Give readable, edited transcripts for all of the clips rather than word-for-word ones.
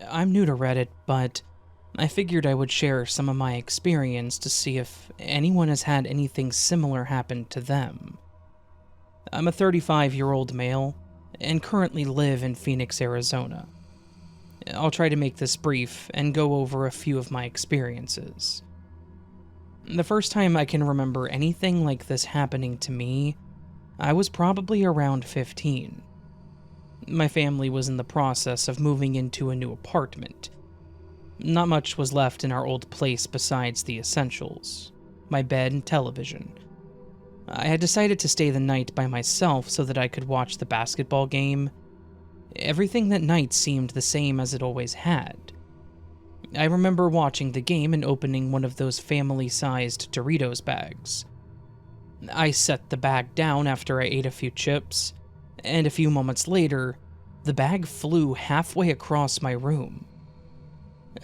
I'm new to Reddit, but I figured I would share some of my experience to see if anyone has had anything similar happen to them. I'm a 35-year-old male and currently live in Phoenix, Arizona. I'll try to make this brief and go over a few of my experiences. The first time I can remember anything like this happening to me, I was probably around 15. My family was in the process of moving into a new apartment. Not much was left in our old place besides the essentials: my bed and television. I had decided to stay the night by myself so that I could watch the basketball game. Everything that night seemed the same as it always had. I remember watching the game and opening one of those family-sized Doritos bags. I set the bag down after I ate a few chips, and a few moments later, the bag flew halfway across my room.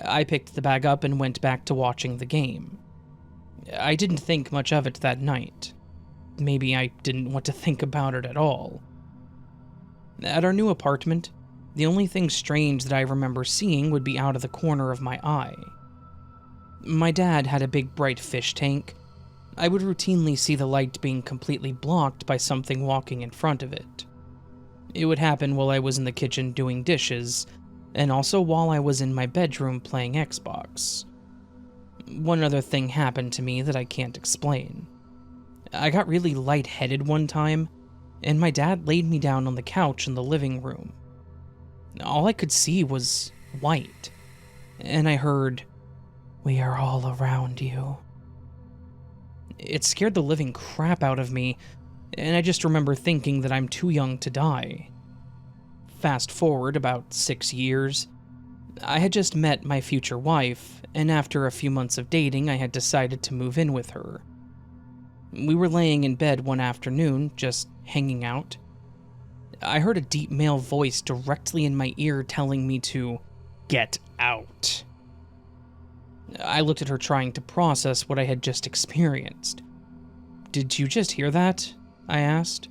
I picked the bag up and went back to watching the game. I didn't think much of it that night. Maybe I didn't want to think about it at all. At our new apartment, the only thing strange that I remember seeing would be out of the corner of my eye. My dad had a big bright fish tank. I would routinely see the light being completely blocked by something walking in front of it. It would happen while I was in the kitchen doing dishes, and also while I was in my bedroom playing Xbox. One other thing happened to me that I can't explain. I got really lightheaded one time, and my dad laid me down on the couch in the living room. All I could see was white, and I heard, "We are all around you." It scared the living crap out of me, and I just remember thinking that I'm too young to die. Fast forward about 6 years, I had just met my future wife, and after a few months of dating, I had decided to move in with her. We were laying in bed one afternoon, just hanging out. I heard a deep male voice directly in my ear telling me to get out. I looked at her trying to process what I had just experienced. "Did you just hear that?" I asked.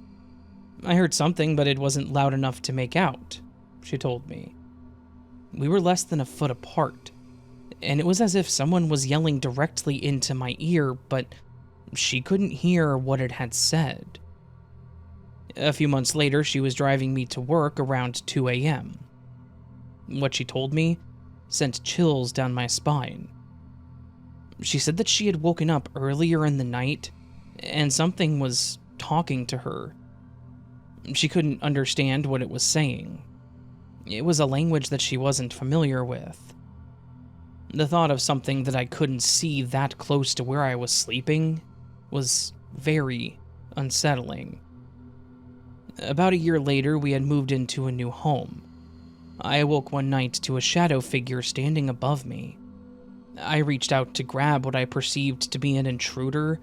"I heard something, but it wasn't loud enough to make out," she told me. We were less than a foot apart, and it was as if someone was yelling directly into my ear, but she couldn't hear what it had said. A few months later, she was driving me to work around 2 a.m. What she told me sent chills down my spine. She said that she had woken up earlier in the night, and something was talking to her. She couldn't understand what it was saying. It was a language that she wasn't familiar with. The thought of something that I couldn't see that close to where I was sleeping was very unsettling. About a year later, we had moved into a new home. I awoke one night to a shadow figure standing above me. I reached out to grab what I perceived to be an intruder,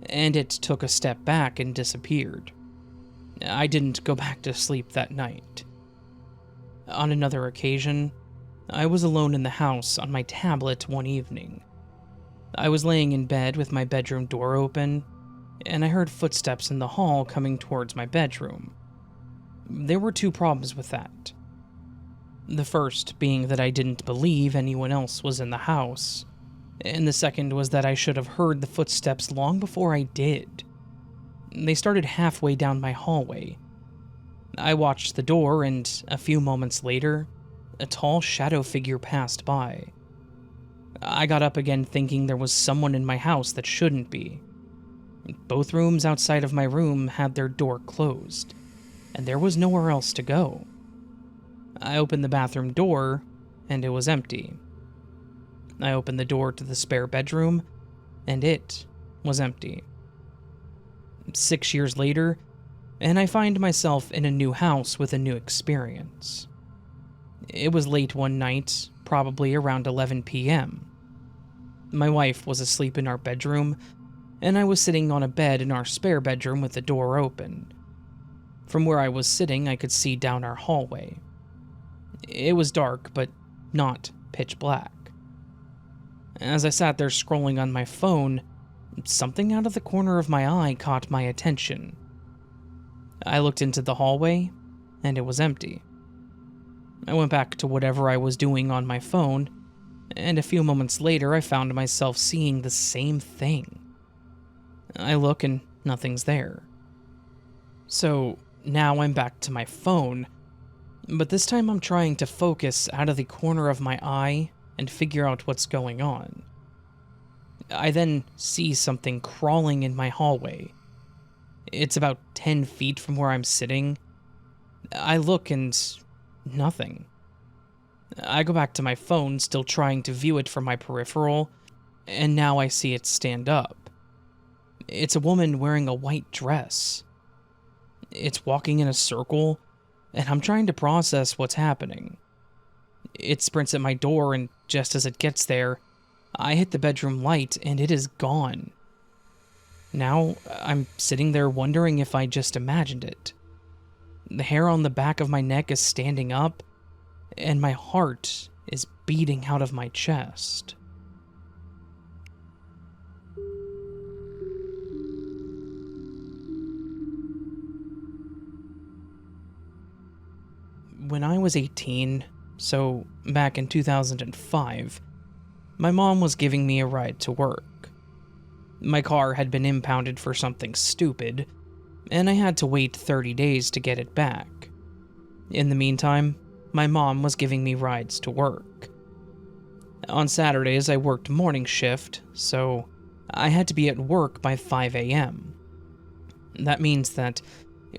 and it took a step back and disappeared. I didn't go back to sleep that night. On another occasion, I was alone in the house on my tablet one evening. I was laying in bed with my bedroom door open, and I heard footsteps in the hall coming towards my bedroom. There were two problems with that. The first being that I didn't believe anyone else was in the house, and the second was that I should have heard the footsteps long before I did. They started halfway down my hallway. I watched the door, and a few moments later, a tall shadow figure passed by. I got up again thinking there was someone in my house that shouldn't be. Both rooms outside of my room had their door closed, and there was nowhere else to go. I opened the bathroom door, and it was empty. I opened the door to the spare bedroom, and it was empty. 6 years later, and I find myself in a new house with a new experience. It was late one night, probably around 11 p.m. My wife was asleep in our bedroom, and I was sitting on a bed in our spare bedroom with the door open. From where I was sitting, I could see down our hallway. It was dark, but not pitch black. As I sat there scrolling on my phone, something out of the corner of my eye caught my attention. I looked into the hallway, and it was empty. I went back to whatever I was doing on my phone, and a few moments later I found myself seeing the same thing. I look and nothing's there. So now I'm back to my phone, but this time I'm trying to focus out of the corner of my eye and figure out what's going on. I then see something crawling in my hallway. It's about 10 feet from where I'm sitting. I look and nothing. I go back to my phone, still trying to view it from my peripheral, and now I see it stand up. It's a woman wearing a white dress. It's walking in a circle, and I'm trying to process what's happening. It sprints at my door, and just as it gets there, I hit the bedroom light, and it is gone. Now, I'm sitting there wondering if I just imagined it. The hair on the back of my neck is standing up, and my heart is beating out of my chest. When I was 18, so back in 2005, my mom was giving me a ride to work. My car had been impounded for something stupid, and I had to wait 30 days to get it back. In the meantime, my mom was giving me rides to work. On Saturdays, I worked morning shift, so I had to be at work by 5 a.m. That means that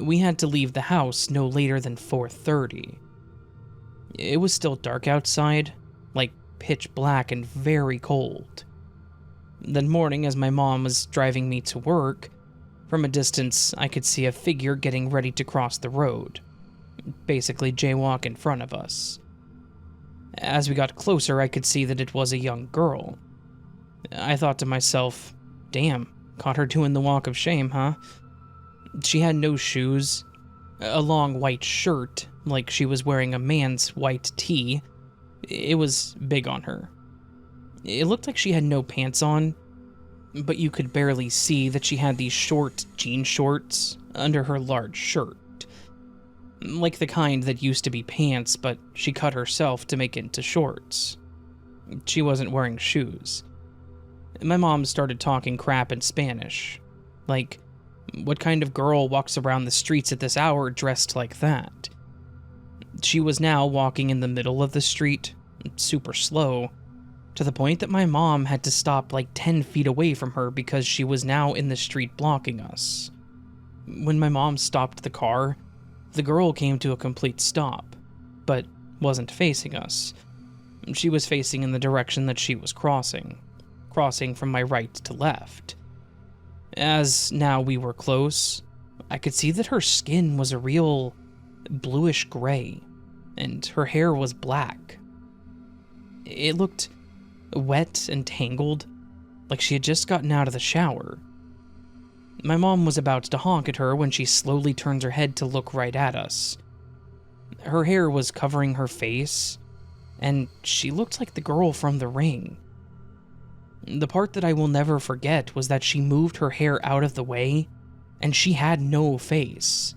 we had to leave the house no later than 4:30. It was still dark outside, like pitch black and very cold. That morning, as my mom was driving me to work, from a distance I could see a figure getting ready to cross the road, basically jaywalk in front of us. As we got closer, I could see that it was a young girl. I thought to myself, damn, caught her doing the walk of shame, huh? She had no shoes, a long white shirt, like she was wearing a man's white tee. It was big on her. It looked like she had no pants on, but you could barely see that she had these short jean shorts under her large shirt. Like the kind that used to be pants, but she cut herself to make into shorts. She wasn't wearing shoes. My mom started talking crap in Spanish. Like, what kind of girl walks around the streets at this hour dressed like that? She was now walking in the middle of the street, super slow, to the point that my mom had to stop like 10 feet away from her because she was now in the street blocking us. When my mom stopped the car, the girl came to a complete stop, but wasn't facing us. She was facing in the direction that she was crossing from my right to left. As now we were close, I could see that her skin was a real bluish gray, and her hair was black. It looked wet and tangled, like she had just gotten out of the shower. My mom was about to honk at her when she slowly turned her head to look right at us. Her hair was covering her face, and she looked like the girl from The Ring. The part that I will never forget was that she moved her hair out of the way, and she had no face.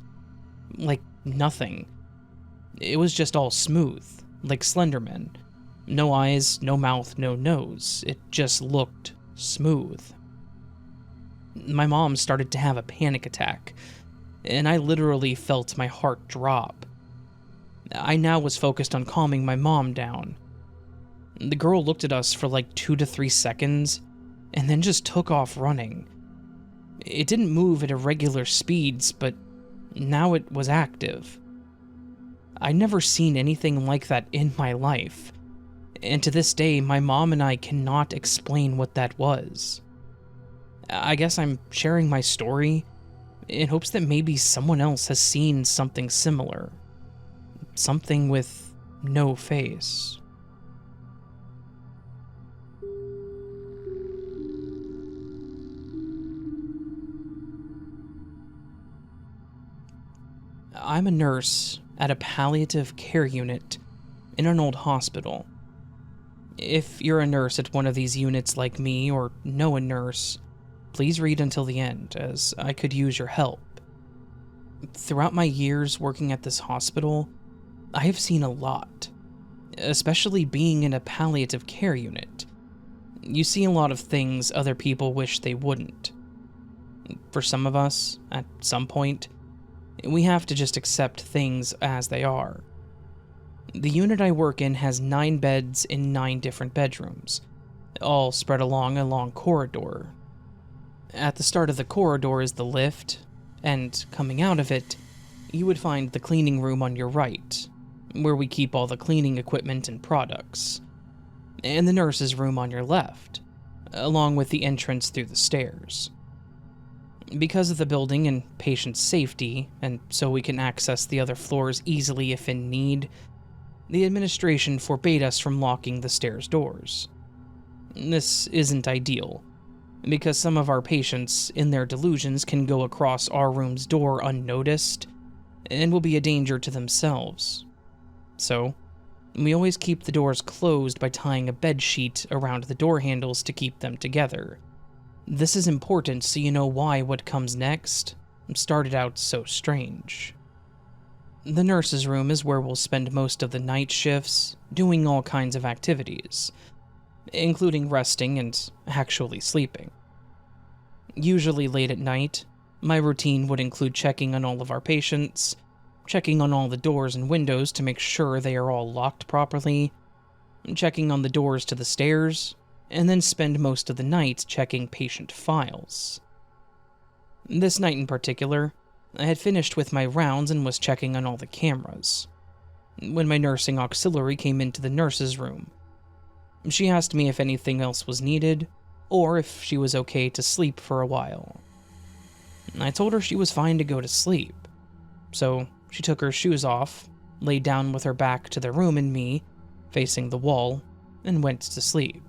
Like, nothing. It was just all smooth, like Slenderman. No eyes, no mouth, no nose. It just looked smooth. My mom started to have a panic attack, and I literally felt my heart drop. I now was focused on calming my mom down. The girl looked at us for like 2 to 3 seconds, and then just took off running. It didn't move at irregular speeds, but now it was active. I'd never seen anything like that in my life, and to this day, my mom and I cannot explain what that was. I guess I'm sharing my story in hopes that maybe someone else has seen something similar. Something with no face. I'm a nurse at a palliative care unit in an old hospital. If you're a nurse at one of these units like me or know a nurse, please read until the end, as I could use your help. Throughout my years working at this hospital, I have seen a lot, especially being in a palliative care unit. You see a lot of things other people wish they wouldn't. For some of us, at some point, we have to just accept things as they are. The unit I work in has 9 beds in 9 different bedrooms, all spread along a long corridor. At the start of the corridor is the lift, and coming out of it, you would find the cleaning room on your right, where we keep all the cleaning equipment and products, and the nurse's room on your left, along with the entrance through the stairs. Because of the building and patient safety, and so we can access the other floors easily if in need, the administration forbade us from locking the stairs doors. This isn't ideal, because some of our patients, in their delusions, can go across our room's door unnoticed, and will be a danger to themselves. So, we always keep the doors closed by tying a bed sheet around the door handles to keep them together. This is important so you know why what comes next started out so strange. The nurse's room is where we'll spend most of the night shifts, doing all kinds of activities, including resting and actually sleeping. Usually late at night, my routine would include checking on all of our patients, checking on all the doors and windows to make sure they are all locked properly, checking on the doors to the stairs, and then spend most of the night checking patient files. This night in particular, I had finished with my rounds and was checking on all the cameras, when my nursing auxiliary came into the nurse's room. She asked me if anything else was needed, or if she was okay to sleep for a while. I told her she was fine to go to sleep, so she took her shoes off, lay down with her back to the room and me, facing the wall, and went to sleep.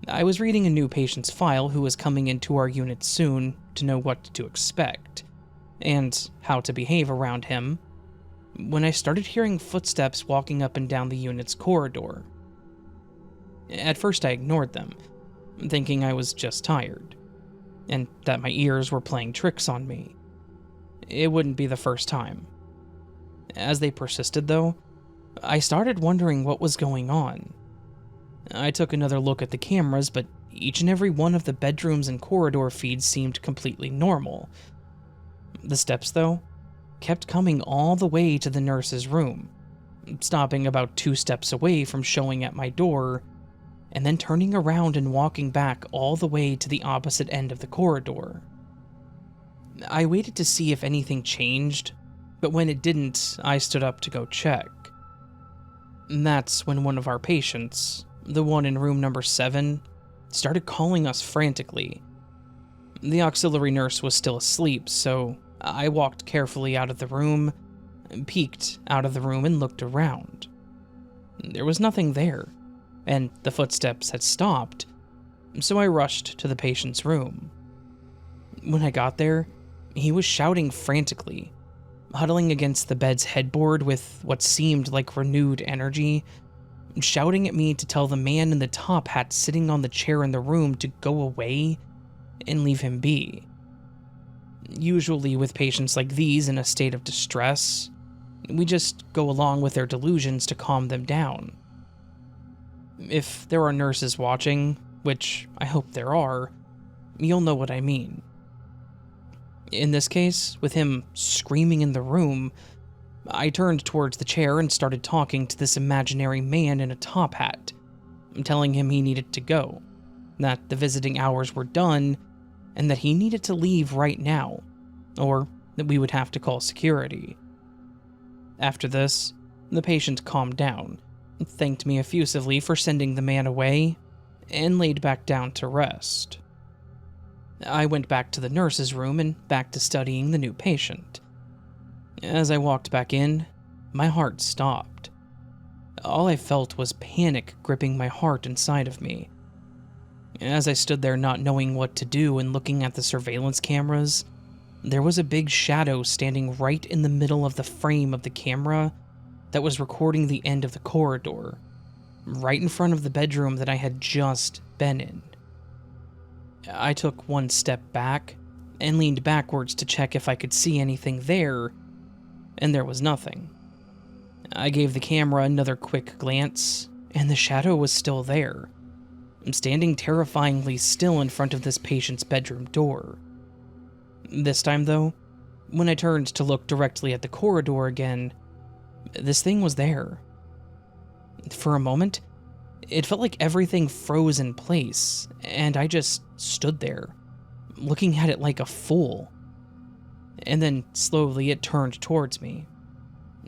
I was reading a new patient's file who was coming into our unit soon to know what to expect, and how to behave around him, when I started hearing footsteps walking up and down the unit's corridor. At first I ignored them, thinking I was just tired, and that my ears were playing tricks on me. It wouldn't be the first time. As they persisted, though, I started wondering what was going on. I took another look at the cameras, but each and every one of the bedrooms and corridor feeds seemed completely normal. The steps, though, kept coming all the way to the nurse's room, stopping about 2 steps away from showing at my door, and then turning around and walking back all the way to the opposite end of the corridor. I waited to see if anything changed, but when it didn't, I stood up to go check. And that's when one of our patients, the one in room number 7, started calling us frantically. The auxiliary nurse was still asleep, so I walked carefully out of the room, peeked out of the room, and looked around. There was nothing there, and the footsteps had stopped, so I rushed to the patient's room. When I got there, he was shouting frantically, huddling against the bed's headboard with what seemed like renewed energy, shouting at me to tell the man in the top hat sitting on the chair in the room to go away and leave him be. Usually with patients like these in a state of distress, we just go along with their delusions to calm them down. If there are nurses watching, which I hope there are, you'll know what I mean. In this case, with him screaming in the room, I turned towards the chair and started talking to this imaginary man in a top hat, telling him he needed to go, that the visiting hours were done, and that he needed to leave right now, or that we would have to call security. After this, the patient calmed down, thanked me effusively for sending the man away, and laid back down to rest. I went back to the nurse's room and back to studying the new patient. As I walked back in, my heart stopped. All I felt was panic gripping my heart inside of me. As I stood there not knowing what to do and looking at the surveillance cameras, there was a big shadow standing right in the middle of the frame of the camera that was recording the end of the corridor, right in front of the bedroom that I had just been in. I took one step back and leaned backwards to check if I could see anything there, and there was nothing. I gave the camera another quick glance, and the shadow was still there. I'm standing terrifyingly still in front of this patient's bedroom door. This time, though, when I turned to look directly at the corridor again, this thing was there. For a moment, it felt like everything froze in place, and I just stood there, looking at it like a fool. And then slowly it turned towards me,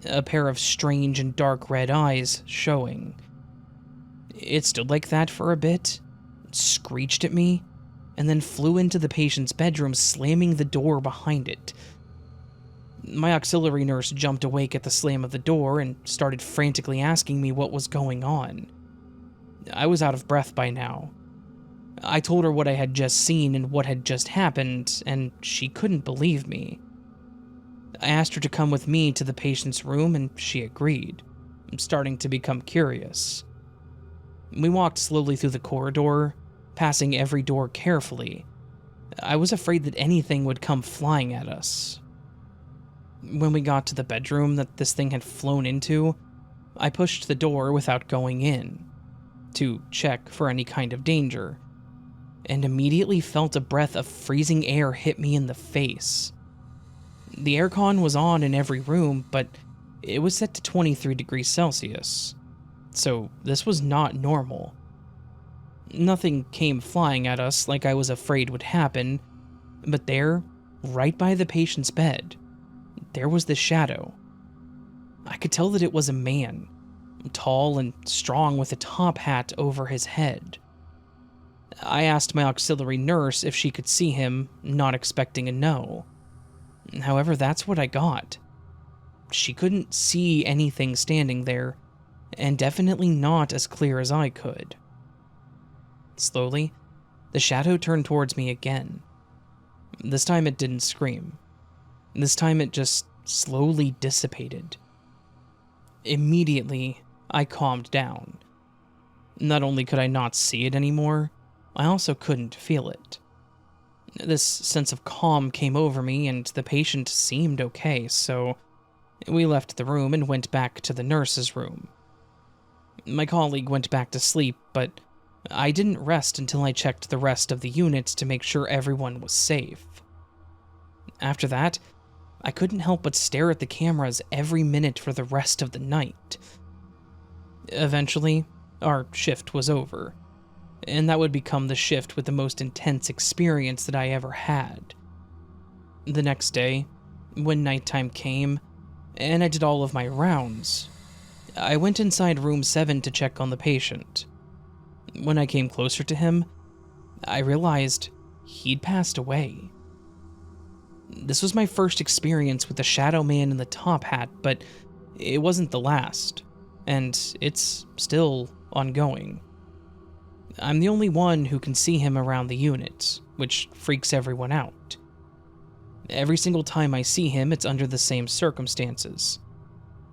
a pair of strange and dark red eyes showing. It stood like that for a bit, screeched at me, and then flew into the patient's bedroom, slamming the door behind it. My auxiliary nurse jumped awake at the slam of the door and started frantically asking me what was going on. I was out of breath by now. I told her what I had just seen and what had just happened, and she couldn't believe me. I asked her to come with me to the patient's room, and she agreed. I'm starting to become curious. We walked slowly through the corridor, passing every door carefully. I was afraid that anything would come flying at us. When we got to the bedroom that this thing had flown into, I pushed the door without going in, to check for any kind of danger, and immediately felt a breath of freezing air hit me in the face. The aircon was on in every room, but it was set to 23 degrees Celsius, so this was not normal. Nothing came flying at us like I was afraid would happen, but there, right by the patient's bed, there was the shadow. I could tell that it was a man, tall and strong with a top hat over his head. I asked my auxiliary nurse if she could see him, not expecting a no. However, that's what I got. She couldn't see anything standing there, and definitely not as clear as I could. Slowly, the shadow turned towards me again. This time it didn't scream. This time it just slowly dissipated. Immediately, I calmed down. Not only could I not see it anymore, I also couldn't feel it. This sense of calm came over me, and the patient seemed okay, so we left the room and went back to the nurse's room. My colleague went back to sleep, but I didn't rest until I checked the rest of the units to make sure everyone was safe. After that, I couldn't help but stare at the cameras every minute for the rest of the night. Eventually, our shift was over, and that would become the shift with the most intense experience that I ever had. The next day, when nighttime came, and I did all of my rounds, I went inside room 7 to check on the patient. When I came closer to him, I realized he'd passed away. This was my first experience with the shadow man in the top hat, but it wasn't the last, and it's still ongoing. I'm the only one who can see him around the unit, which freaks everyone out. Every single time I see him, it's under the same circumstances.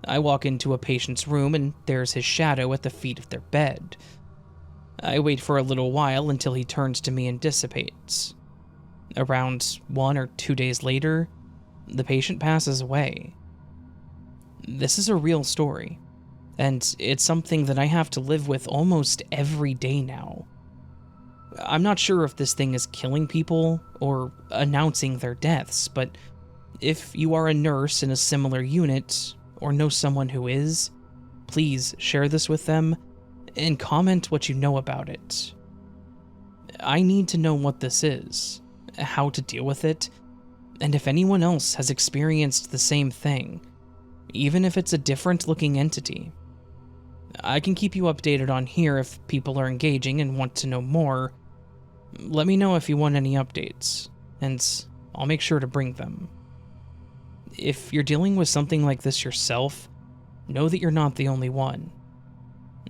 I walk into a patient's room and there's his shadow at the feet of their bed. I wait for a little while until he turns to me and dissipates. Around 1 or 2 days later, the patient passes away. This is a real story, and it's something that I have to live with almost every day now. I'm not sure if this thing is killing people or announcing their deaths, but if you are a nurse in a similar unit or know someone who is, please share this with them and comment what you know about it. I need to know what this is, how to deal with it, and if anyone else has experienced the same thing, even if it's a different looking entity. I can keep you updated on here if people are engaging and want to know more. Let me know if you want any updates, and I'll make sure to bring them. If you're dealing with something like this yourself, know that you're not the only one.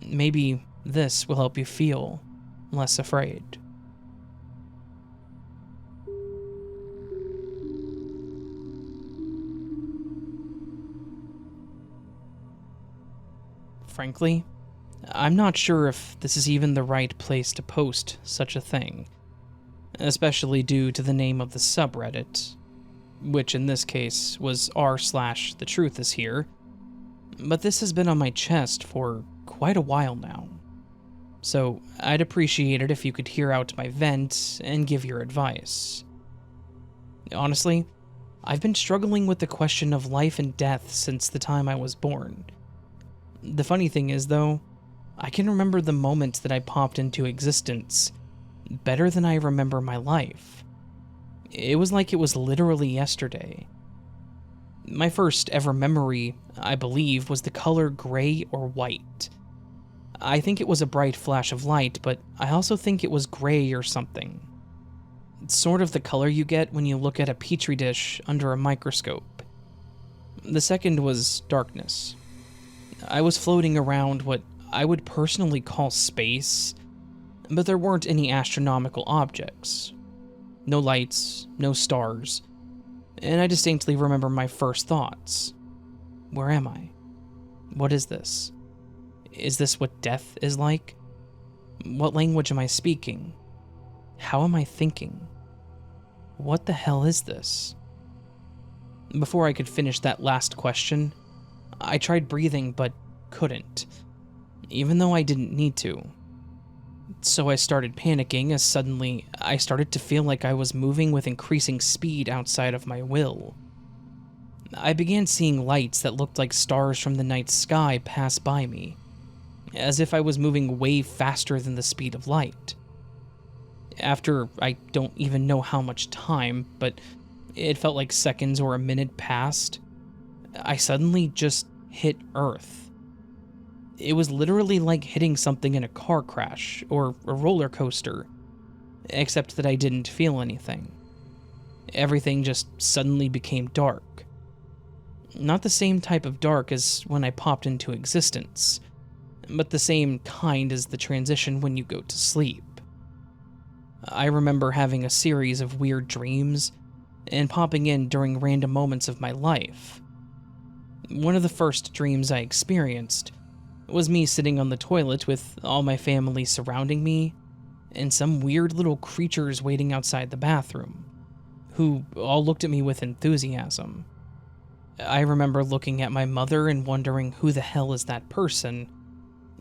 Maybe this will help you feel less afraid. Frankly, I'm not sure if this is even the right place to post such a thing, especially due to the name of the subreddit, which in this case was r/thetruthishhere. but this has been on my chest for quite a while now. So I'd appreciate it if you could hear out my vent and give your advice. Honestly, I've been struggling with the question of life and death since the time I was born. The funny thing is, though, I can remember the moment that I popped into existence better than I remember my life. It was like it was literally yesterday. My first ever memory, I believe, was the color gray or white. I think it was a bright flash of light, but I also think it was gray or something. It's sort of the color you get when you look at a petri dish under a microscope. The second was darkness. I was floating around what I would personally call space, but there weren't any astronomical objects. No lights, no stars, and I distinctly remember my first thoughts. Where am I? What is this? Is this what death is like? What language am I speaking? How am I thinking? What the hell is this? Before I could finish that last question, I tried breathing but couldn't, even though I didn't need to. So I started panicking as suddenly I started to feel like I was moving with increasing speed outside of my will. I began seeing lights that looked like stars from the night sky pass by me, as if I was moving way faster than the speed of light. After I don't even know how much time, but it felt like seconds or a minute passed, I suddenly just hit Earth. It was literally like hitting something in a car crash or a roller coaster, except that I didn't feel anything. Everything just suddenly became dark. Not the same type of dark as when I popped into existence, but the same kind as the transition when you go to sleep. I remember having a series of weird dreams and popping in during random moments of my life. One of the first dreams I experienced was me sitting on the toilet with all my family surrounding me and some weird little creatures waiting outside the bathroom, who all looked at me with enthusiasm. I remember looking at my mother and wondering who the hell is that person,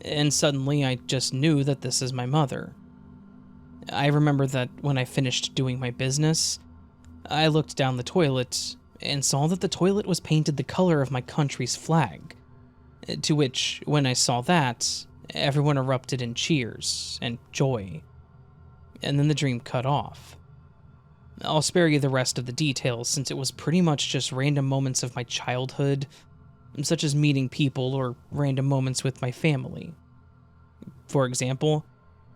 and suddenly I just knew that this is my mother. I remember that when I finished doing my business, I looked down the toilet and saw that the toilet was painted the color of my country's flag, to which, when I saw that, everyone erupted in cheers and joy. And then the dream cut off. I'll spare you the rest of the details since it was pretty much just random moments of my childhood, such as meeting people or random moments with my family. For example,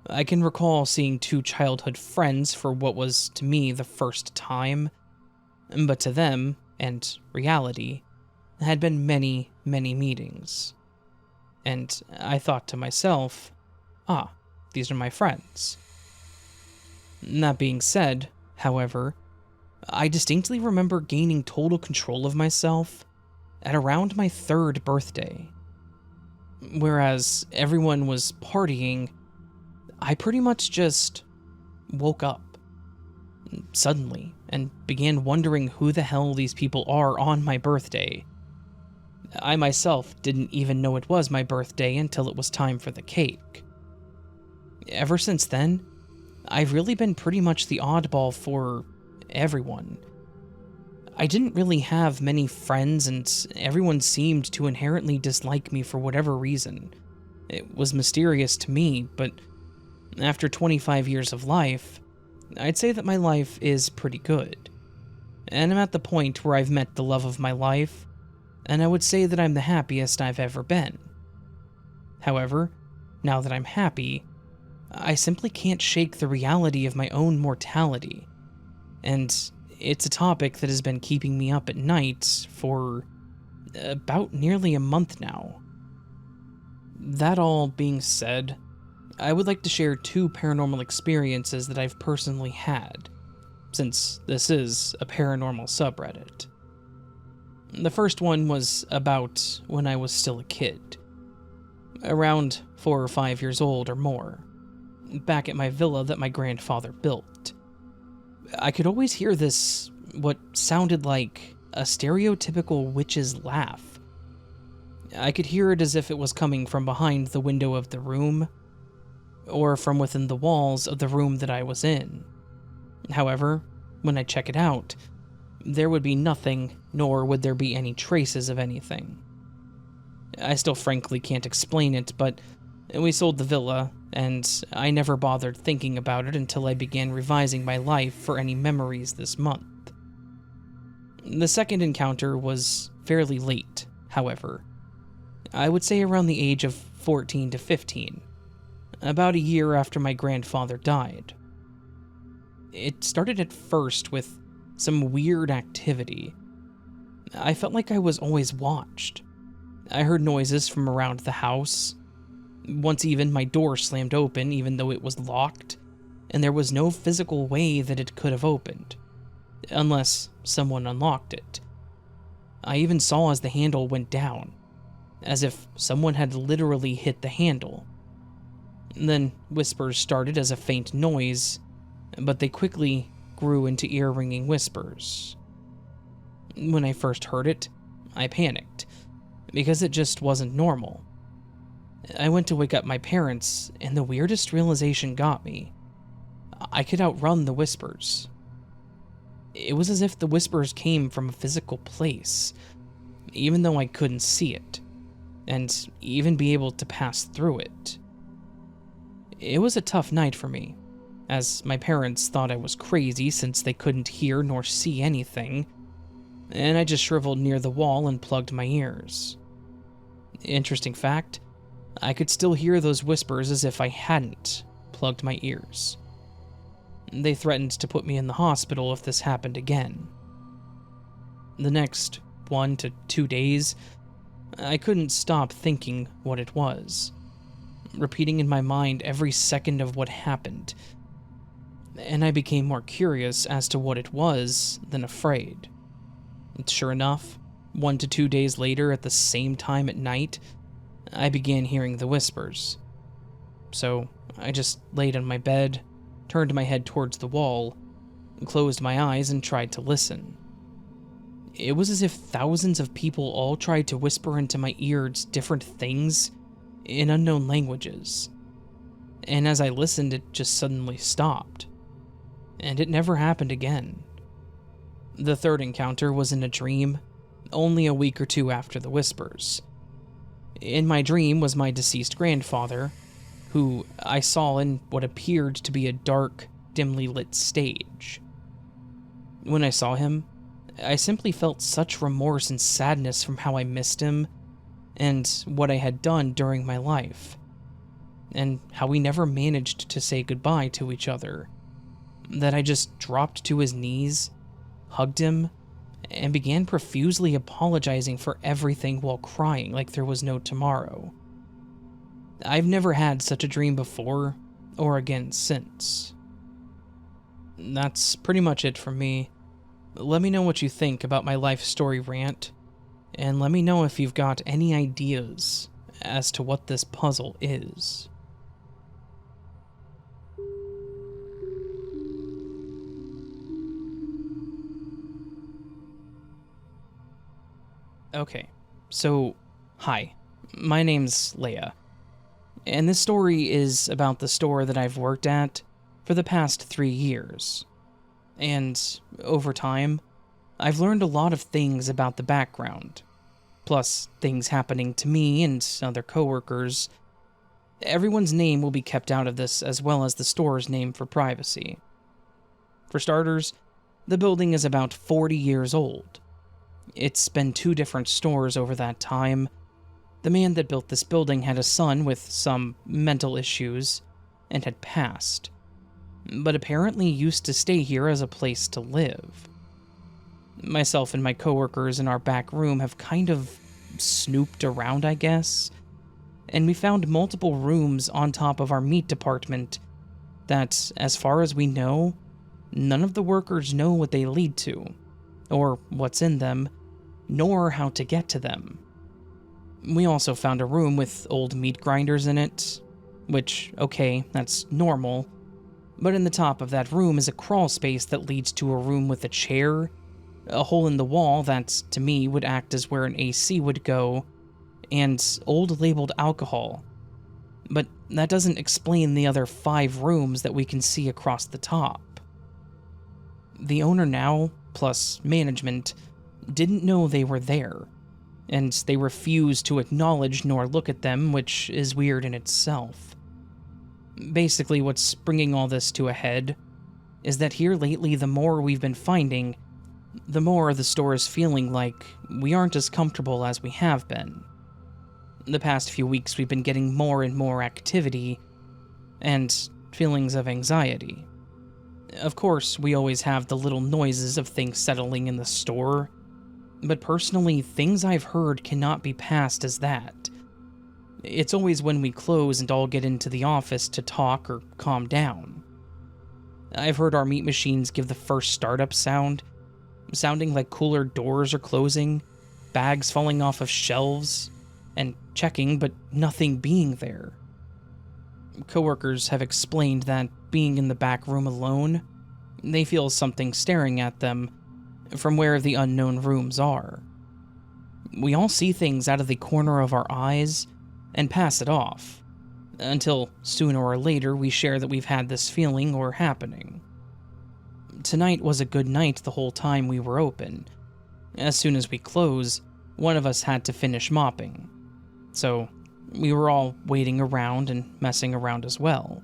I can recall seeing two childhood friends for what was to me the first time, but to them, and reality, had been many, many meetings. And I thought to myself, these are my friends. That being said, however, I distinctly remember gaining total control of myself at around my 3rd birthday. Whereas everyone was partying, I pretty much just woke up suddenly and began wondering who the hell these people are on my birthday. I myself didn't even know it was my birthday until it was time for the cake. Ever since then, I've really been pretty much the oddball for everyone. I didn't really have many friends, and everyone seemed to inherently dislike me for whatever reason. It was mysterious to me, but after 25 years of life, I'd say that my life is pretty good. And I'm at the point where I've met the love of my life, and I would say that I'm the happiest I've ever been. However, now that I'm happy, I simply can't shake the reality of my own mortality, and it's a topic that has been keeping me up at night for about nearly a month now. That all being said, I would like to share 2 paranormal experiences that I've personally had, since this is a paranormal subreddit. The first one was about when I was still a kid, around 4 or 5 years old or more, back at my villa that my grandfather built. I could always hear this, what sounded like a stereotypical witch's laugh. I could hear it as if it was coming from behind the window of the room, or from within the walls of the room that I was in. However, when I check it out, there would be nothing, nor would there be any traces of anything. I still frankly can't explain it, but we sold the villa, and I never bothered thinking about it until I began revising my life for any memories this month. The second encounter was fairly late, however. I would say around the age of 14 to 15, about a year after my grandfather died. It started at first with some weird activity. I felt like I was always watched. I heard noises from around the house. Once even, my door slammed open even though it was locked, and there was no physical way that it could have opened, unless someone unlocked it. I even saw as the handle went down, as if someone had literally hit the handle. Then whispers started as a faint noise, but they quickly grew into ear-ringing whispers. When I first heard it, I panicked, because it just wasn't normal. I went to wake up my parents, and the weirdest realization got me. I could outrun the whispers. It was as if the whispers came from a physical place, even though I couldn't see it, and even be able to pass through it. It was a tough night for me, as my parents thought I was crazy since they couldn't hear nor see anything, and I just shriveled near the wall and plugged my ears. Interesting fact, I could still hear those whispers as if I hadn't plugged my ears. They threatened to put me in the hospital if this happened again. The next 1 to 2 days, I couldn't stop thinking what it was, repeating in my mind every second of what happened, and I became more curious as to what it was than afraid. Sure enough, 1 to 2 days later at the same time at night, I began hearing the whispers. So I just laid on my bed, turned my head towards the wall, closed my eyes, and tried to listen. It was as if thousands of people all tried to whisper into my ears different things in unknown languages. And as I listened, it just suddenly stopped. And it never happened again. The third encounter was in a dream, only a week or two after the whispers. In my dream was my deceased grandfather, who I saw in what appeared to be a dark, dimly lit stage. When I saw him, I simply felt such remorse and sadness from how I missed him and what I had done during my life, and how we never managed to say goodbye to each other, that I just dropped to his knees, hugged him, and began profusely apologizing for everything while crying like there was no tomorrow. I've never had such a dream before, or again since. That's pretty much it from me. Let me know what you think about my life story rant, and let me know if you've got any ideas as to what this puzzle is. Okay, so, hi, my name's Leigha, and this story is about the store that I've worked at for the past 3 years. And, over time, I've learned a lot of things about the background, plus things happening to me and other coworkers. Everyone's name will be kept out of this, as well as the store's name for privacy. For starters, the building is about 40 years old. It's been 2 different stores over that time. The man that built this building had a son with some mental issues and had passed, but apparently used to stay here as a place to live. Myself and my coworkers in our back room have kind of snooped around, I guess, and we found multiple rooms on top of our meat department that, as far as we know, none of the workers know what they lead to, or what's in them, nor how to get to them. We also found a room with old meat grinders in it, which, okay, that's normal, but in the top of that room is a crawl space that leads to a room with a chair, a hole in the wall that, to me, would act as where an AC would go, and old labeled alcohol. But that doesn't explain the other 5 rooms that we can see across the top. The owner now, plus management, didn't know they were there, and they refused to acknowledge nor look at them, which is weird in itself. Basically, what's bringing all this to a head is that here lately, the more we've been finding, the more the store is feeling like we aren't as comfortable as we have been. The past few weeks, we've been getting more and more activity and feelings of anxiety. Of course, we always have the little noises of things settling in the store, but personally, things I've heard cannot be passed as that. It's always when we close and all get into the office to talk or calm down. I've heard our meat machines give the first startup sound, sounding like cooler doors are closing, bags falling off of shelves, and checking but nothing being there. Coworkers have explained that being in the back room alone, they feel something staring at them from where the unknown rooms are. We all see things out of the corner of our eyes and pass it off, until sooner or later we share that we've had this feeling or happening. Tonight was a good night the whole time we were open. As soon as we close, one of us had to finish mopping, so we were all waiting around and messing around as well.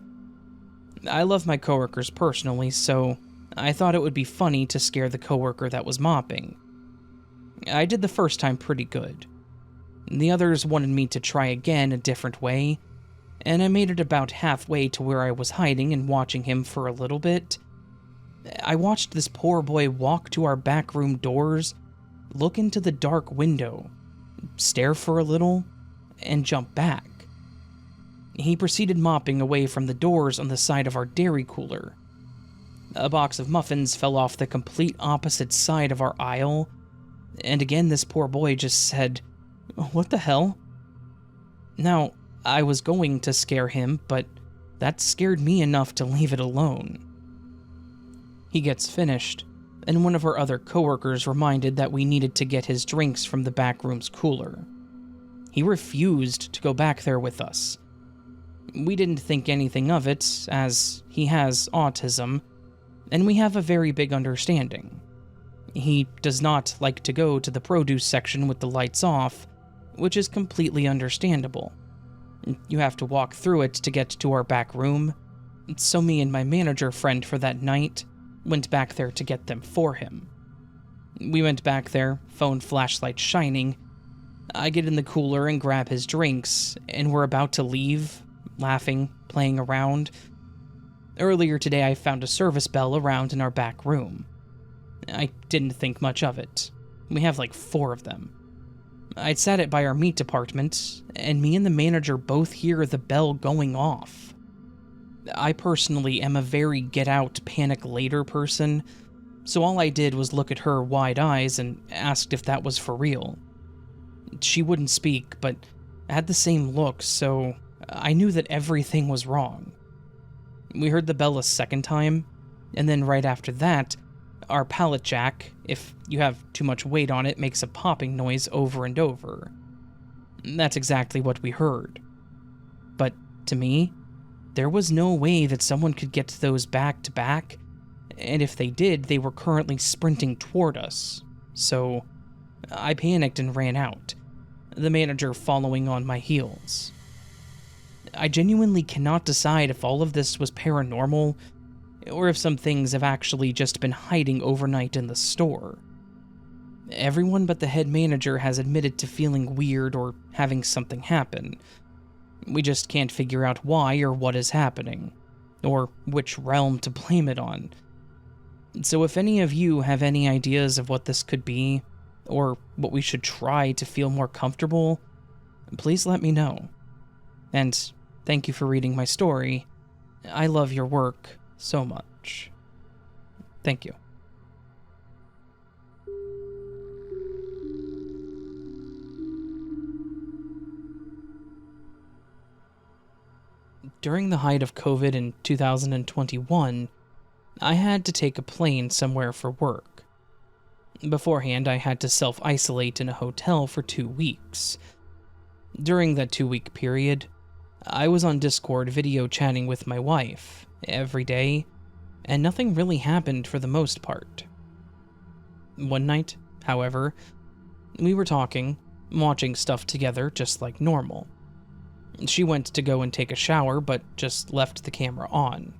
I love my coworkers personally, so I thought it would be funny to scare the coworker that was mopping. I did the first time pretty good. The others wanted me to try again a different way, and I made it about halfway to where I was hiding and watching him for a little bit. I watched this poor boy walk to our back room doors, look into the dark window, stare for a little, and jump back. He proceeded mopping away from the doors on the side of our dairy cooler. A box of muffins fell off the complete opposite side of our aisle, and again this poor boy just said, "What the hell?" Now, I was going to scare him, but that scared me enough to leave it alone. He gets finished, and one of our other coworkers reminded that we needed to get his drinks from the back room's cooler. He refused to go back there with us. We didn't think anything of it, as he has autism, and we have a very big understanding. He does not like to go to the produce section with the lights off, which is completely understandable. You have to walk through it to get to our back room, so me and my manager friend for that night went back there to get them for him. We went back there, phone flashlight shining. I get in the cooler and grab his drinks, and we're about to leave, laughing, playing around. Earlier today, I found a service bell around in our back room. I didn't think much of it. We have like 4 of them. I'd sat it by our meat department, and me and the manager both hear the bell going off. I personally am a very get-out, panic-later person, so all I did was look at her wide eyes and asked if that was for real. She wouldn't speak, but had the same look, so I knew that everything was wrong. We heard the bell a second time, and then right after that, our pallet jack, if you have too much weight on it, makes a popping noise over and over. That's exactly what we heard. But to me, there was no way that someone could get those back to back, and if they did, they were currently sprinting toward us. So I panicked and ran out, the manager following on my heels. I genuinely cannot decide if all of this was paranormal, or if some things have actually just been hiding overnight in the store. Everyone but the head manager has admitted to feeling weird or having something happen. We just can't figure out why or what is happening, or which realm to blame it on. So if any of you have any ideas of what this could be, or what we should try to feel more comfortable, please let me know. And thank you for reading my story. I love your work so much. Thank you. During the height of COVID in 2021, I had to take a plane somewhere for work. Beforehand, I had to self-isolate in a hotel for 2 weeks. During that 2-week period, I was on Discord video chatting with my wife every day, and nothing really happened for the most part. One night, however, we were talking, watching stuff together just like normal. She went to go and take a shower, but just left the camera on.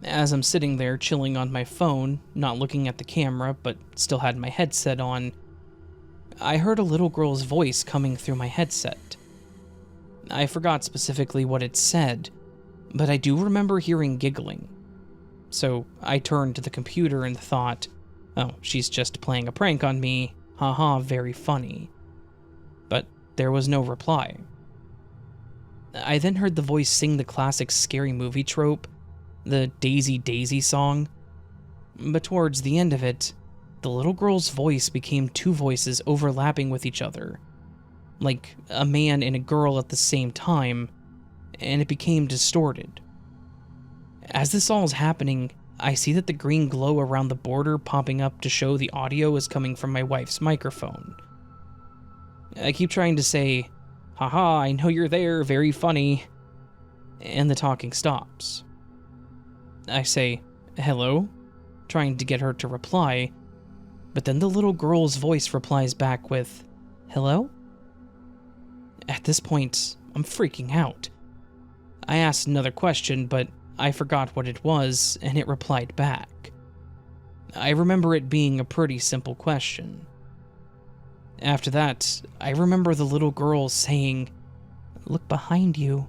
As I'm sitting there chilling on my phone, not looking at the camera, but still had my headset on, I heard a little girl's voice coming through my headset. I forgot specifically what it said, but I do remember hearing giggling. So I turned to the computer and thought, oh, she's just playing a prank on me, haha, very funny. But there was no reply. I then heard the voice sing the classic scary movie trope, the Daisy Daisy song, but towards the end of it, the little girl's voice became two voices overlapping with each other, like a man and a girl at the same time, and it became distorted. As this all is happening, I see that the green glow around the border popping up to show the audio is coming from my wife's microphone. I keep trying to say, haha, I know you're there, very funny, and the talking stops. I say, hello, trying to get her to reply, but then the little girl's voice replies back with, hello? At this point, I'm freaking out. I asked another question, but I forgot what it was, and it replied back. I remember it being a pretty simple question. After that, I remember the little girl saying, look behind you,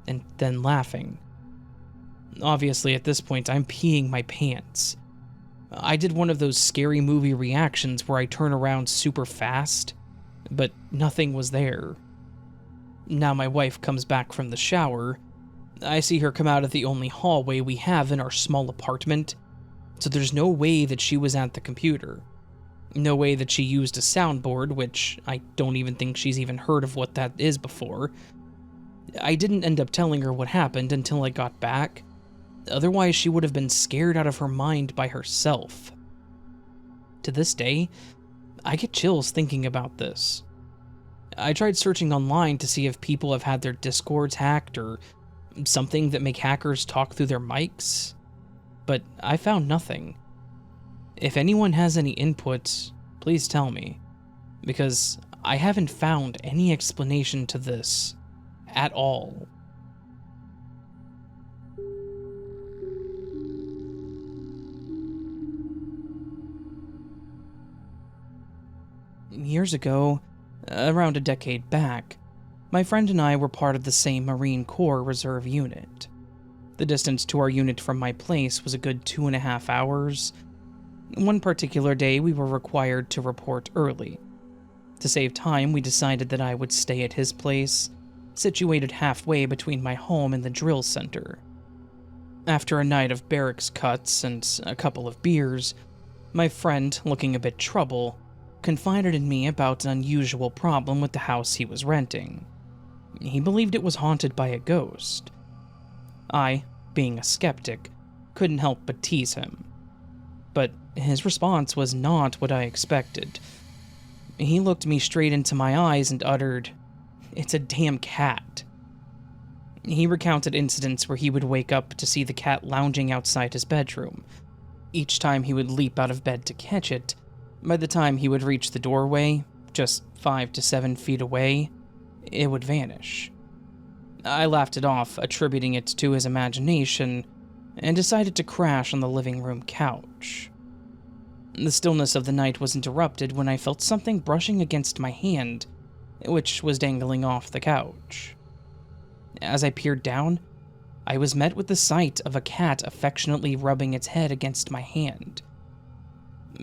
and then laughing. Obviously, at this point, I'm peeing my pants. I did one of those scary movie reactions where I turn around super fast, but nothing was there. Now my wife comes back from the shower. I see her come out of the only hallway we have in our small apartment, so there's no way that she was at the computer. No way that she used a soundboard, which I don't even think she's even heard of what that is before. I didn't end up telling her what happened until I got back. Otherwise, she would have been scared out of her mind by herself. To this day, I get chills thinking about this. I tried searching online to see if people have had their Discords hacked or something that make hackers talk through their mics, but I found nothing. If anyone has any input, please tell me, because I haven't found any explanation to this at all. Years ago, around a decade back, my friend and I were part of the same Marine Corps Reserve unit. The distance to our unit from my place was a good 2.5 hours. One particular day, we were required to report early. To save time, we decided that I would stay at his place, situated halfway between my home and the drill center. After a night of barracks cuts and a couple of beers, my friend, looking a bit troubled, confided in me about an unusual problem with the house he was renting. He believed it was haunted by a ghost. I, being a skeptic, couldn't help but tease him. But his response was not what I expected. He looked me straight into my eyes and uttered, "It's a damn cat." He recounted incidents where he would wake up to see the cat lounging outside his bedroom. Each time he would leap out of bed to catch it. By the time he would reach the doorway, just 5 to 7 feet away, it would vanish. I laughed it off, attributing it to his imagination, and decided to crash on the living room couch. The stillness of the night was interrupted when I felt something brushing against my hand, which was dangling off the couch. As I peered down, I was met with the sight of a cat affectionately rubbing its head against my hand.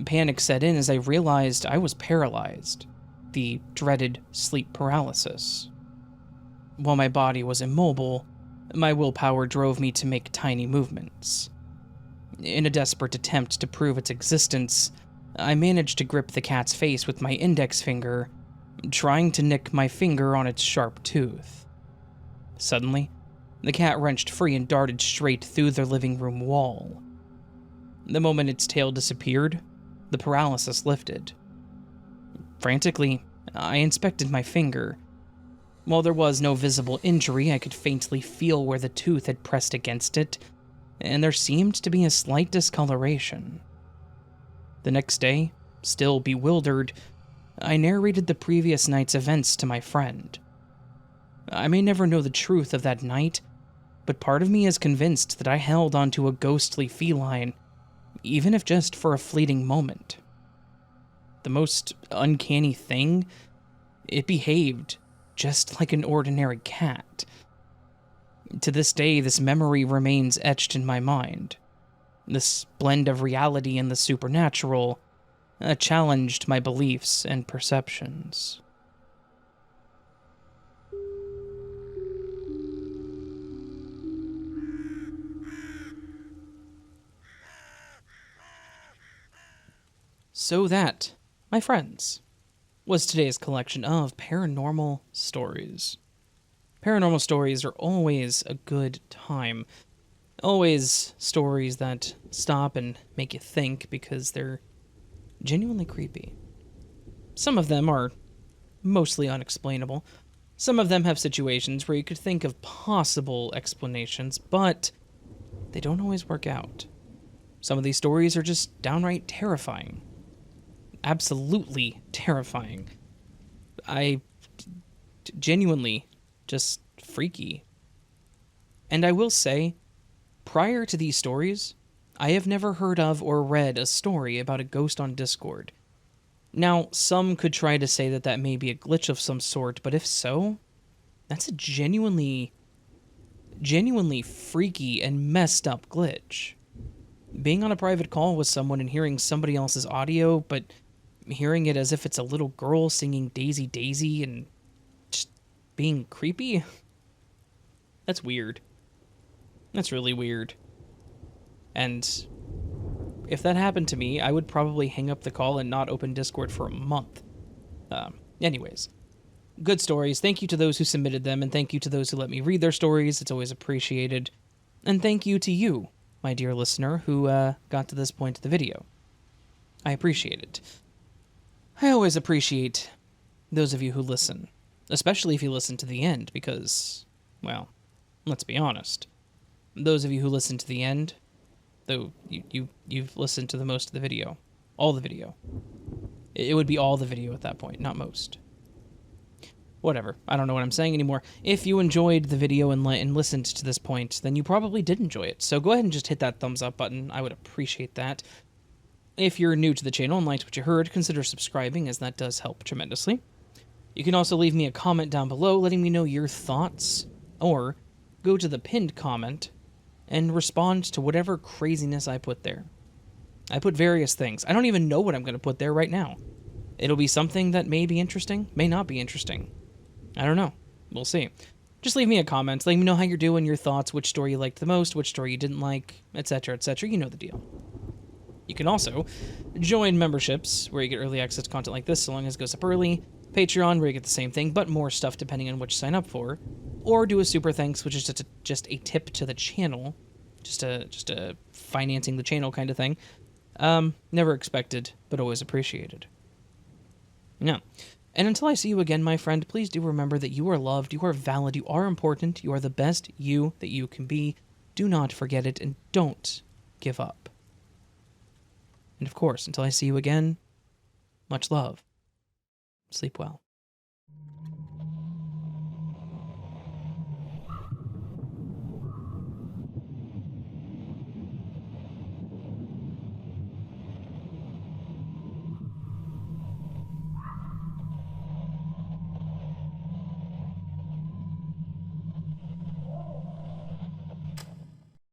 Panic set in as I realized I was paralyzed, the dreaded sleep paralysis. While my body was immobile, my willpower drove me to make tiny movements. In a desperate attempt to prove its existence, I managed to grip the cat's face with my index finger, trying to nick my finger on its sharp tooth. Suddenly, the cat wrenched free and darted straight through the living room wall. The moment its tail disappeared, the paralysis lifted. Frantically, I inspected my finger, While there was no visible injury, I could faintly feel where the tooth had pressed against it, and there seemed to be a slight discoloration. The next day, still bewildered, I narrated the previous night's events to my friend. I may never know the truth of that night, but part of me is convinced that I held onto a ghostly feline, even if just for a fleeting moment. The most uncanny thing, it behaved just like an ordinary cat. To this day, this memory remains etched in my mind. This blend of reality and the supernatural challenged my beliefs and perceptions. So that, my friends, was today's collection of paranormal stories. Paranormal stories are always a good time. Always stories that stop and make you think because they're genuinely creepy. Some of them are mostly unexplainable. Some of them have situations where you could think of possible explanations, but they don't always work out. Some of these stories are just downright terrifying. Absolutely terrifying. Genuinely just freaky. And I will say, prior to these stories, I have never heard of or read a story about a ghost on Discord. Now, some could try to say that that may be a glitch of some sort, but if so, that's a genuinely freaky and messed up glitch. Being on a private call with someone and hearing somebody else's audio, but hearing it as if it's a little girl singing Daisy Daisy and just being creepy? That's weird. That's really weird. And if that happened to me, I would probably hang up the call and not open Discord for a month. Anyways, good stories. Thank you to those who submitted them, and thank you to those who let me read their stories. It's always appreciated. And thank you to you, my dear listener, who got to this point of the video. I appreciate it. I always appreciate those of you who listen, especially if you listen to the end, because, well, let's be honest. Those of you who listen to the end, though you've listened to the most of the video, all the video. It would be all the video at that point, not most. Whatever, I don't know what I'm saying anymore. If you enjoyed the video and listened to this point, then you probably did enjoy it. So go ahead and just hit that thumbs up button. I would appreciate that. If you're new to the channel and liked what you heard, consider subscribing, as that does help tremendously. You can also leave me a comment down below letting me know your thoughts, or go to the pinned comment and respond to whatever craziness I put there. I put various things. I don't even know what I'm going to put there right now. It'll be something that may be interesting, may not be interesting. I don't know. We'll see. Just leave me a comment, letting me know how you're doing, your thoughts, which story you liked the most, which story you didn't like, etc., etc. You know the deal. You can also join memberships, where you get early access to content like this so long as it goes up early, Patreon, where you get the same thing, but more stuff depending on what you sign up for, or do a super thanks, which is just a tip to the channel, just a financing the channel kind of thing. Never expected, but always appreciated. Yeah. And until I see you again, my friend, please do remember that you are loved, you are valid, you are important, you are the best you that you can be. Do not forget it, and don't give up. And of course, until I see you again, much love. Sleep well.